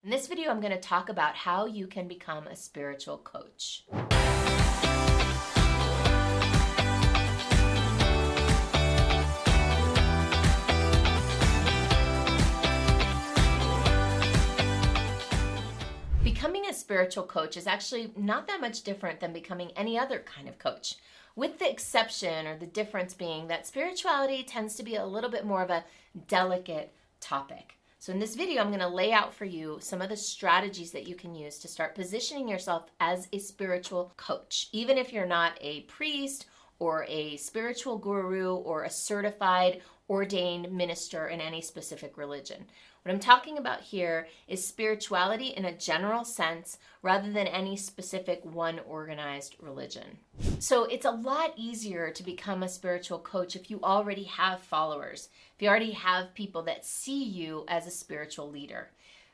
In this video, I'm going to talk about how you can become a spiritual coach. Becoming a spiritual coach is actually not that much different than becoming any other kind of coach, with the exception or the difference being that spirituality tends to be a little bit more of a delicate topic. So in this video, I'm going to lay out for you some of the strategies that you can use to start positioning yourself as a spiritual coach, even if you're not a priest or a spiritual guru or a certified ordained minister in any specific religion. What I'm talking about here is spirituality in a general sense rather than any specific one organized religion. So it's a lot easier to become a spiritual coach if you already have followers, if you already have people that see you as a spiritual leader.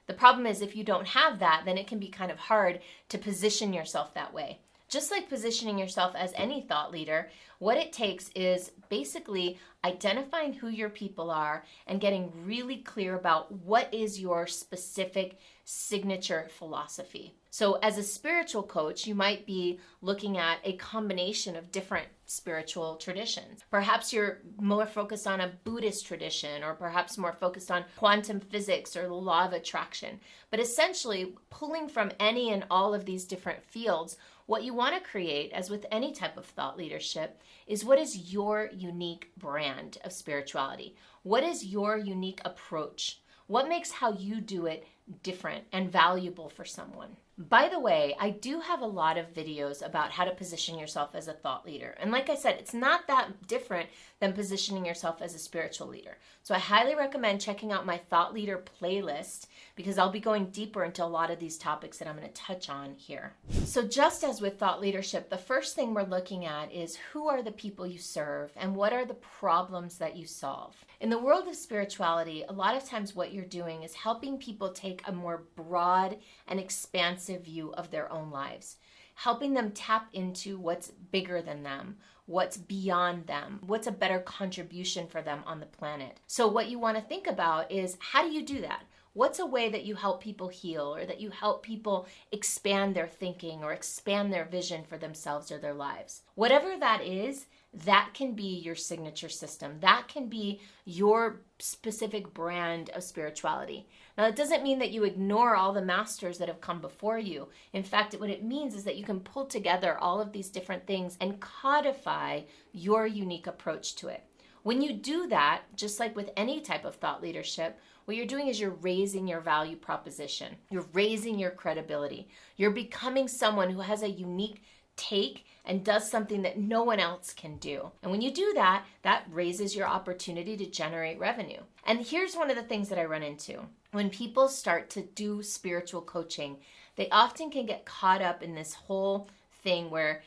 The problem is if you don't have that, then it can be kind of hard to position yourself that way. Just like positioning yourself as any thought leader, what it takes is basically identifying who your people are and getting really clear about what is your specific signature philosophy. So as a spiritual coach, you might be looking at a combination of different spiritual traditions. Perhaps you're more focused on a Buddhist tradition, or perhaps more focused on quantum physics or the law of attraction. But essentially, pulling from any and all of these different fields, what you want to create, as with any type of thought leadership, is what is your unique brand of spirituality? What is your unique approach? What makes how you do it different and valuable for someone? By the way, I do have a lot of videos about how to position yourself as a thought leader. And like I said, it's not that different than positioning yourself as a spiritual leader. So I highly recommend checking out my thought leader playlist because I'll be going deeper into a lot of these topics that I'm going to touch on here. So just as with thought leadership, the first thing we're looking at is who are the people you serve and what are the problems that you solve. In the world of spirituality, a lot of times what you're doing is helping people take a more broad and expansive view of their own lives, helping them tap into what's bigger than them, what's beyond them, what's a better contribution for them on the planet. So what you want to think about is, how do you do that? What's a way that you help people heal, or that you help people expand their thinking or expand their vision for themselves or their lives? Whatever that is, that can be your signature system. That can be your specific brand of spirituality. Now, it doesn't mean that you ignore all the masters that have come before you. In fact, what it means is that you can pull together all of these different things and codify your unique approach to it. When you do that, just like with any type of thought leadership, what you're doing is you're raising your value proposition. You're raising your credibility. You're becoming someone who has a unique take and does something that no one else can do. And when you do that, that raises your opportunity to generate revenue. And here's one of the things that I run into. When people start to do spiritual coaching, they often can get caught up in this whole thing where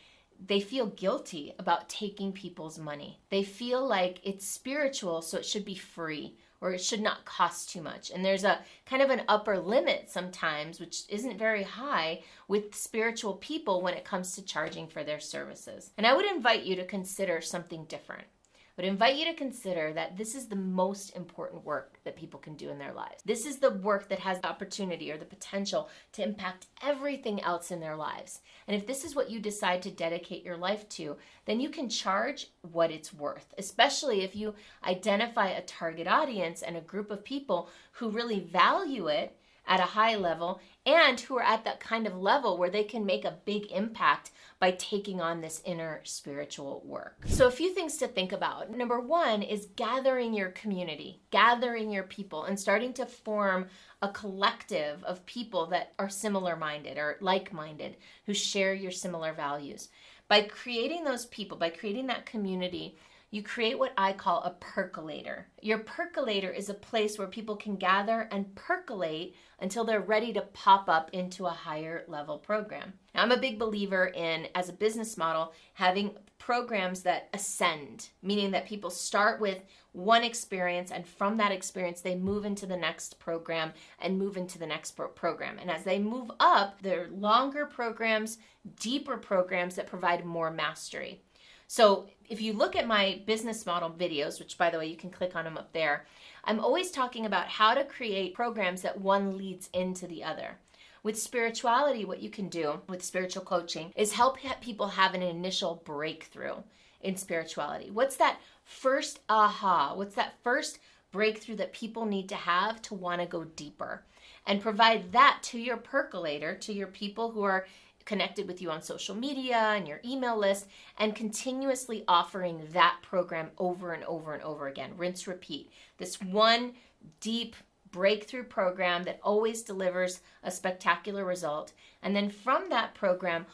they feel guilty about taking people's money. They feel like it's spiritual, so it should be free, or it should not cost too much. And there's a kind of an upper limit sometimes, which isn't very high, with spiritual people when it comes to charging for their services. And I would invite you to consider something different. I would invite you to consider that this is the most important work that people can do in their lives. This is the work that has the opportunity or the potential to impact everything else in their lives. And if this is what you decide to dedicate your life to, then you can charge what it's worth, especially if you identify a target audience and a group of people who really value it at a high level and who are at that kind of level where they can make a big impact by taking on this inner spiritual work. So a few things to think about. Number one is gathering your community, gathering your people, and starting to form a collective of people that are similar-minded or like-minded, who share your similar values. By creating those people, by creating that community, you create what I call a percolator. Your percolator is a place where people can gather and percolate until they're ready to pop up into a higher level program. Now, I'm a big believer in, as a business model, having programs that ascend, meaning that people start with one experience and from that experience they move into the next program and move into the next program. And as they move up, they're longer programs, deeper programs that provide more mastery. So if you look at my business model videos, which by the way, you can click on them up there, I'm always talking about how to create programs that one leads into the other. With spirituality, what you can do with spiritual coaching is help people have an initial breakthrough in spirituality. What's that first aha? What's that first breakthrough that people need to have to want to go deeper? And provide that to your percolator, to your people who are connected with you on social media and your email list, and continuously offering that program over and over and over again. Rinse, repeat. This one deep breakthrough program that always delivers a spectacular result. And then from that program,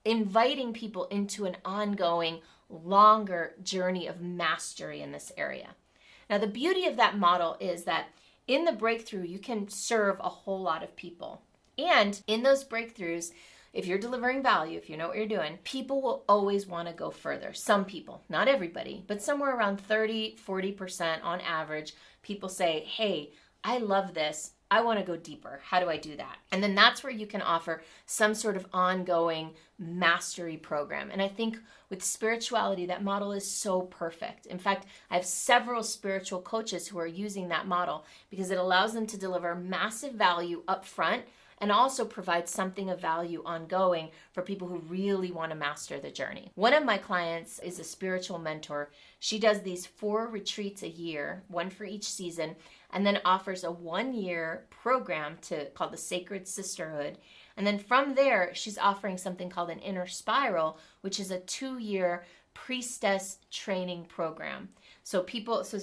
inviting people into an ongoing, longer journey of mastery in this area. Now, the beauty of that model is that in the breakthrough, you can serve a whole lot of people. And in those breakthroughs, if you're delivering value, if you know what you're doing, people will always want to go further. Some people, not everybody, but somewhere around 30-40% on average, people say, hey, I love this. I want to go deeper. How do I do that? And then that's where you can offer some sort of ongoing mastery program. And I think with spirituality, that model is so perfect. In fact, I have several spiritual coaches who are using that model because it allows them to deliver massive value up front and also provide something of value ongoing for people who really want to master the journey. One of my clients is a spiritual mentor. She does these 4 retreats a year, one for each season, and then offers a 1-year program called the Sacred Sisterhood. And then from there, she's offering something called an Inner Spiral, which is a 2-year priestess training program. So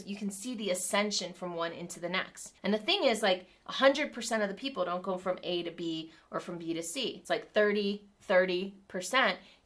you can see the ascension from one into the next. And the thing is, like 100% of the people don't go from A to B or from B to C. It's like 30%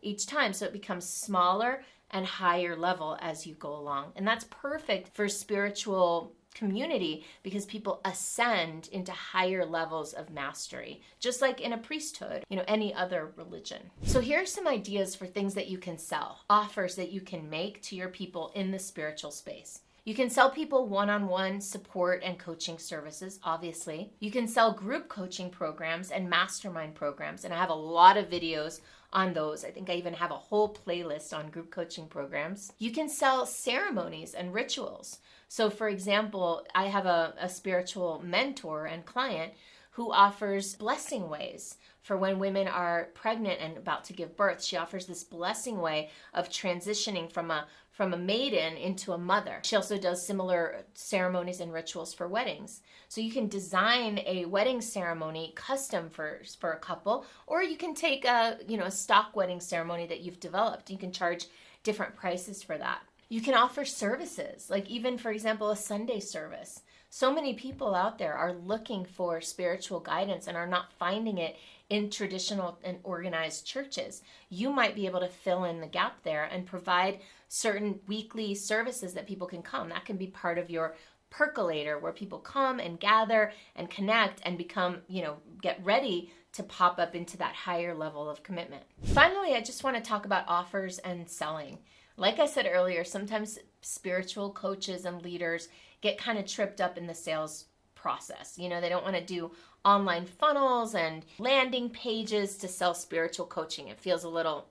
each time. So it becomes smaller and higher level as you go along. And that's perfect for spiritual community because people ascend into higher levels of mastery, just like in a priesthood, any other religion. So here are some ideas for things that you can sell, offers that you can make to your people in the spiritual space. You can sell people one-on-one support and coaching services, obviously. You can sell group coaching programs and mastermind programs, and I have a lot of videos on those. I think I even have a whole playlist on group coaching programs. You can sell ceremonies and rituals. So for example, I have a spiritual mentor and client who offers blessing ways for when women are pregnant and about to give birth. She offers this blessing way of transitioning from a maiden into a mother. She also does similar ceremonies and rituals for weddings. So you can design a wedding ceremony custom for a couple, or you can take a stock wedding ceremony that you've developed. You can charge different prices for that. You can offer services, like even, for example, a Sunday service. So many people out there are looking for spiritual guidance and are not finding it in traditional and organized churches. You might be able to fill in the gap there and provide certain weekly services that people can come. That can be part of your Percolator, where people come and gather and connect and become, get ready to pop up into that higher level of commitment. Finally, I just want to talk about offers and selling. Like I said earlier, sometimes spiritual coaches and leaders get kind of tripped up in the sales process. They don't want to do online funnels and landing pages to sell spiritual coaching. It feels a little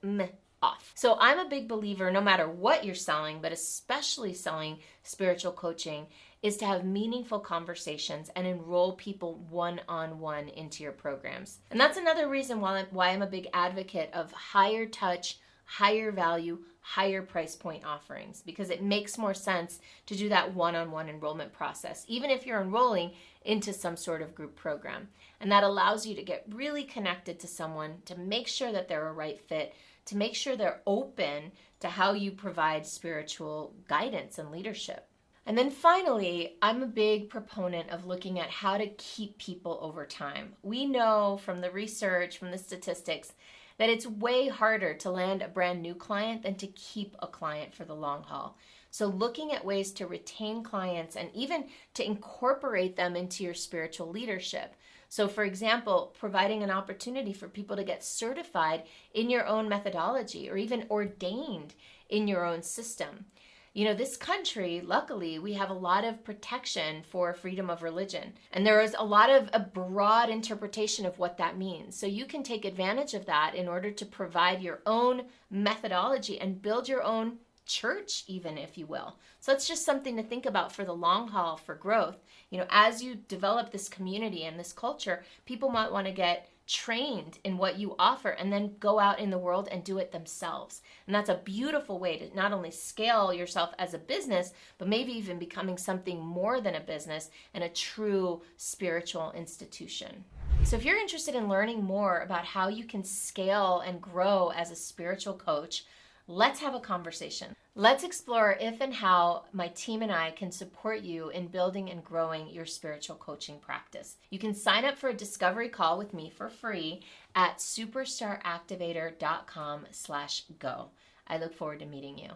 off. So I'm a big believer, no matter what you're selling, but especially selling spiritual coaching, is to have meaningful conversations and enroll people one-on-one into your programs. And that's another reason why I'm a big advocate of higher touch, higher value, higher price point offerings, because it makes more sense to do that one-on-one enrollment process, even if you're enrolling into some sort of group program. And that allows you to get really connected to someone, to make sure that they're a right fit, to make sure they're open to how you provide spiritual guidance and leadership. And then finally, I'm a big proponent of looking at how to keep people over time. We know from the research, from the statistics, that it's way harder to land a brand new client than to keep a client for the long haul. So looking at ways to retain clients and even to incorporate them into your spiritual leadership. So for example, providing an opportunity for people to get certified in your own methodology or even ordained in your own system. This country, luckily, we have a lot of protection for freedom of religion. And there is a lot of a broad interpretation of what that means. So you can take advantage of that in order to provide your own methodology and build your own church even, if you will. So it's just something to think about for the long haul, for growth. As you develop this community and this culture, people might want to get trained in what you offer and then go out in the world and do it themselves. And that's a beautiful way to not only scale yourself as a business, but maybe even becoming something more than a business and a true spiritual institution. So if you're interested in learning more about how you can scale and grow as a spiritual coach, let's have a conversation. Let's explore if and how my team and I can support you in building and growing your spiritual coaching practice. You can sign up for a discovery call with me for free at superstaractivator.com/go. I look forward to meeting you.